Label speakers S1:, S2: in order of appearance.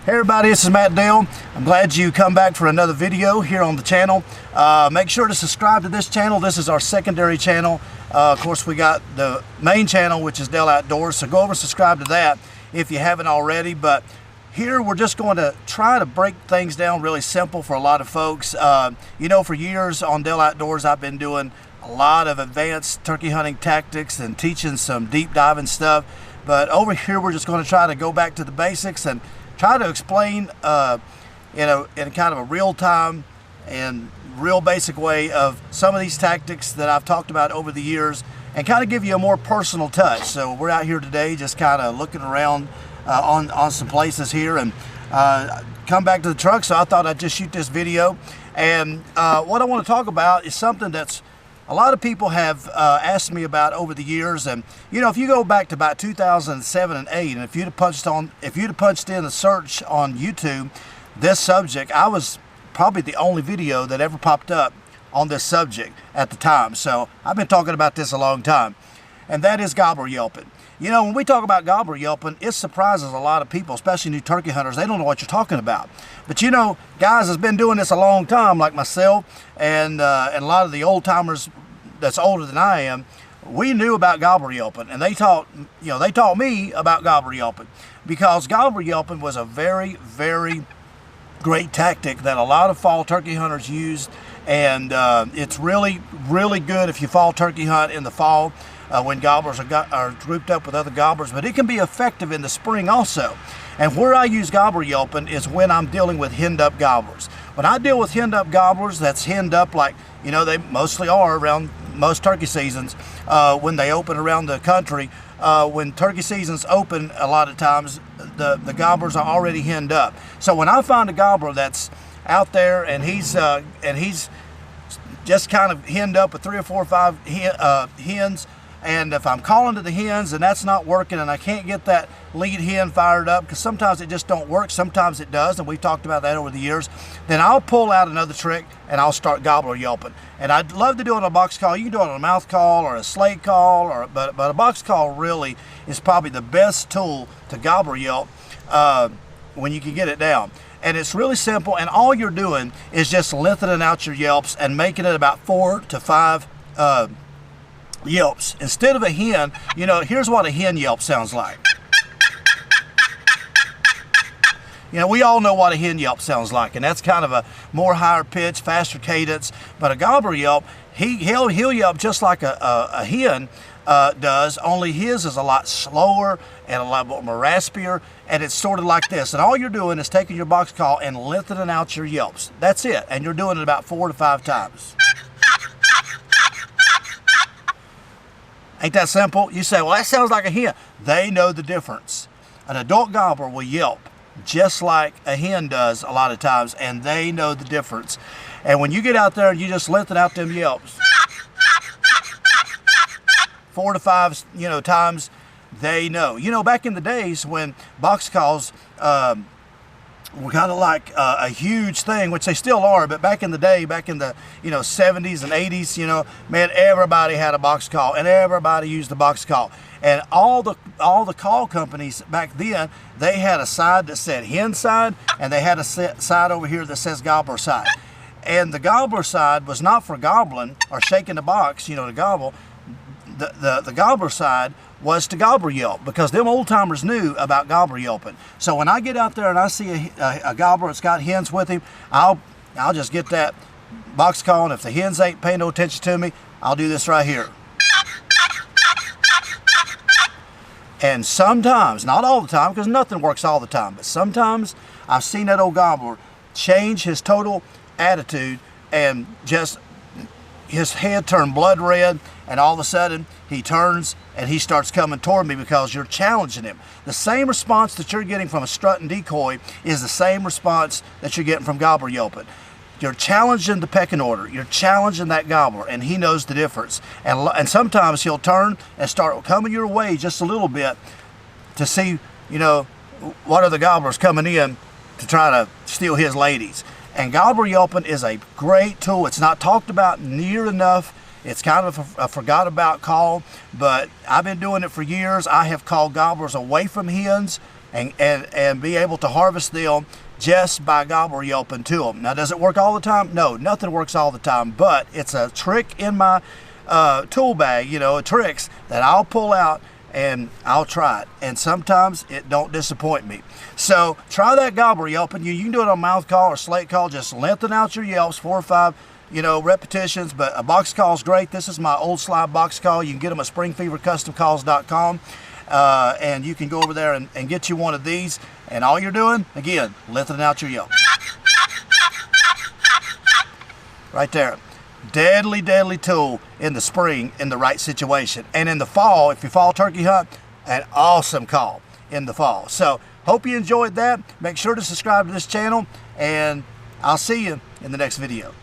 S1: Hey everybody, this is Matt Dale. I'm glad you come back for another video here on the channel. Make sure to subscribe to this channel. This is our secondary channel. Of course, we got the main channel, which is Dale Outdoors, so go over and subscribe to that if you haven't already. But here we're just going to try to break things down really simple for a lot of folks. You know, for years on Dale Outdoors, I've been doing a lot of advanced turkey hunting tactics and teaching some deep diving stuff. But over here, we're just going to try to go back to the basics and try to explain, in kind of a real-time and real basic way of some of these tactics that I've talked about over the years, and kind of give you a more personal touch. So we're out here today, just kind of looking around on some places here, and come back to the truck. So I thought I'd just shoot this video, and what I want to talk about is something that's a lot of people have asked me about over the years. And you know, if you go back to about 2007 and 8, and if you'd have punched in the search on YouTube this subject, I was probably the only video that ever popped up on this subject at the time. So I've been talking about this a long time, and that is gobbler yelping. You know, when we talk about gobbler yelping, it surprises a lot of people, especially new turkey hunters. They don't know what you're talking about. But you know, guys that's been doing this a long time, like myself and a lot of the old timers that's older than I am, we knew about gobbler yelping, and they taught me about gobbler yelping, because gobbler yelping was a very, very great tactic that a lot of fall turkey hunters used, and it's really, really good if you fall turkey hunt in the fall when gobblers are grouped up with other gobblers. But it can be effective in the spring also. And where I use gobbler yelping is when I'm dealing with hinned-up gobblers. When I deal with hinned-up gobblers, that's hinned up like, you know, they mostly are around most turkey seasons when they open around the country. When turkey seasons open, a lot of times the gobblers are already hinned up. So when I find a gobbler that's out there and he's just kind of hinned up with 3 or 4 or 5 hens, and if I'm calling to the hens and that's not working, and I can't get that lead hen fired up, because sometimes it just don't work, sometimes it does, and we've talked about that over the years, then I'll pull out another trick and I'll start gobbler yelping. And I'd love to do it on a box call. You can do it on a mouth call or a slate call, but a box call really is probably the best tool to gobbler yelp when you can get it down. And it's really simple, and all you're doing is just lengthening out your yelps and making it about 4 to 5 yelps. Instead of a hen, you know, here's what a hen yelp sounds like. You know, we all know what a hen yelp sounds like, and that's kind of a more higher pitch, faster cadence. But a gobbler yelp, he'll yelp just like a hen does, only his is a lot slower and a lot more raspier, and it's sort of like this. And all you're doing is taking your box call and lengthening out your yelps. That's it, and you're doing it about 4 to 5 times. Ain't that simple? You say, well, that sounds like a hen. They know the difference. An adult gobbler will yelp just like a hen does a lot of times, and they know the difference. And when you get out there and you just lengthen out them yelps 4 to 5, you know, times, they know. You know, back in the days when box calls were kind of like a huge thing, which they still are, but back in the day, back in the 70s and 80s, you know, man, everybody had a box call and everybody used the box call. And all the call companies back then, they had a side that said hen side, and they had a side over here that says gobbler side. And the gobbler side was not for gobbling or shaking the box, you know, to gobble. The gobbler side was to gobbler yelp, because them old timers knew about gobbler yelping. So when I get out there and I see a gobbler that's got hens with him, I'll just get that box call, and if the hens ain't paying no attention to me, I'll do this right here. And sometimes, not all the time, because nothing works all the time, but sometimes I've seen that old gobbler change his total attitude, and just his head turned blood red, and all of a sudden he turns and he starts coming toward me because you're challenging him. The same response that you're getting from a strut and decoy is the same response that you're getting from gobbler yelping. You're challenging the pecking order. You're challenging that gobbler, and he knows the difference. And sometimes he'll turn and start coming your way just a little bit to see, you know, what are the gobblers coming in to try to steal his ladies. And gobbler yelping is a great tool. It's not talked about near enough. It's kind of a forgot about call, but I've been doing it for years. I have called gobblers away from hens and be able to harvest them just by Gobbler yelping to them. Now, does it work all the time? No, nothing works all the time, but it's a trick in my tool bag, you know, tricks that I'll pull out and I'll try it, and sometimes it don't disappoint me. So try that Gobbler yelping. You can do it on mouth call or slate call. Just lengthen out your yelps, 4 or 5, you know, repetitions, but a box call is great. This is my old slide box call. You can get them at springfevercustomcalls.com. And you can go over there and get you one of these, and all you're doing, again, lengthening out your yelp. Right there. Deadly, deadly tool in the spring in the right situation. And in the fall, if you fall turkey hunt, an awesome call in the fall. So, hope you enjoyed that. Make sure to subscribe to this channel, and I'll see you in the next video.